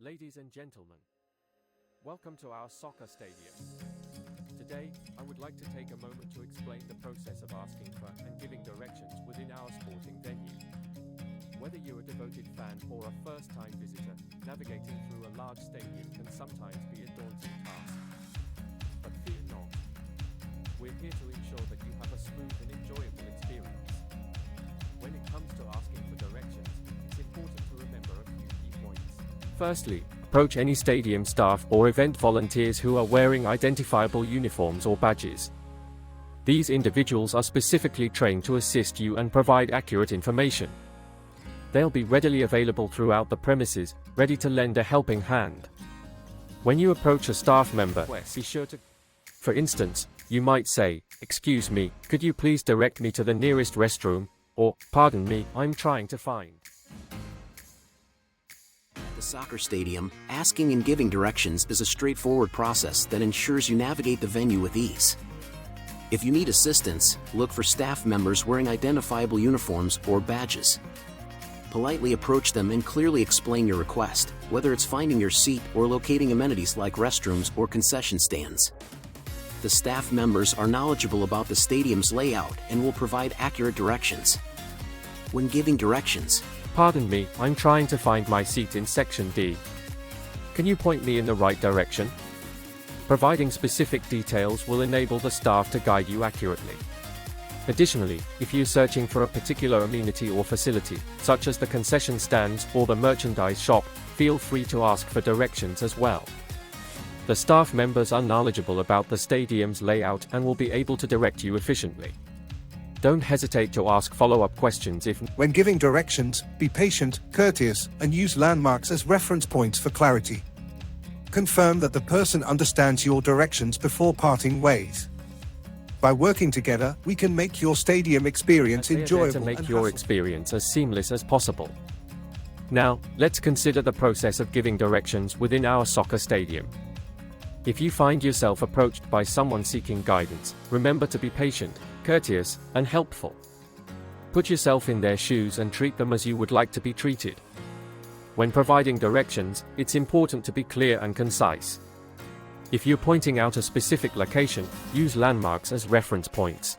Ladies and gentlemen, welcome to our soccer stadium. Today, I would like to take a moment to explain the process of asking for and giving directions within our sporting venue. Whether you're a devoted fan or a first-time visitor, navigating through a large stadium can sometimes be a daunting task. But fear not. We're here to ensure that you have a smooth and enjoyable experience. When it comes to asking for directions, it's important to remember a few key points. Firstly, approach any stadium staff or event volunteers who are wearing identifiable uniforms or badges. These individuals are specifically trained to assist you and provide accurate information. They'll be readily available throughout the premises, ready to lend a helping hand. When you approach a staff member, be sure to... For instance, you might say, "Excuse me, could you please direct me to the nearest restroom?" Or, "Pardon me, I'm trying to find." At the soccer stadium, asking and giving directions is a straightforward process that ensures you navigate the venue with ease. If you need assistance, look for staff members wearing identifiable uniforms or badges. Politely approach them and clearly explain your request, whether it's finding your seat or locating amenities like restrooms or concession stands. The staff members are knowledgeable about the stadium's layout and will provide accurate directions. When giving directions, "Pardon me, I'm trying to find my seat in Section D. Can you point me in the right direction?" Providing specific details will enable the staff to guide you accurately. Additionally, if you're searching for a particular amenity or facility, such as the concession stands or the merchandise shop, feel free to ask for directions as well. The staff members are knowledgeable about the stadium's layout and will be able to direct you efficiently. Don't hesitate to ask follow-up questions if... When giving directions, be patient, courteous, and use landmarks as reference points for clarity. Confirm that the person understands your directions before parting ways. By working together, we can make your stadium experience enjoyable to make and your hassle-free. experience as seamless as possible. Now, let's consider the process of giving directions within our soccer stadium. If you find yourself approached by someone seeking guidance, remember to be patient, courteous, and helpful. Put yourself in their shoes and treat them as you would like to be treated. When providing directions, it's important to be clear and concise. If you're pointing out a specific location, use landmarks as reference points.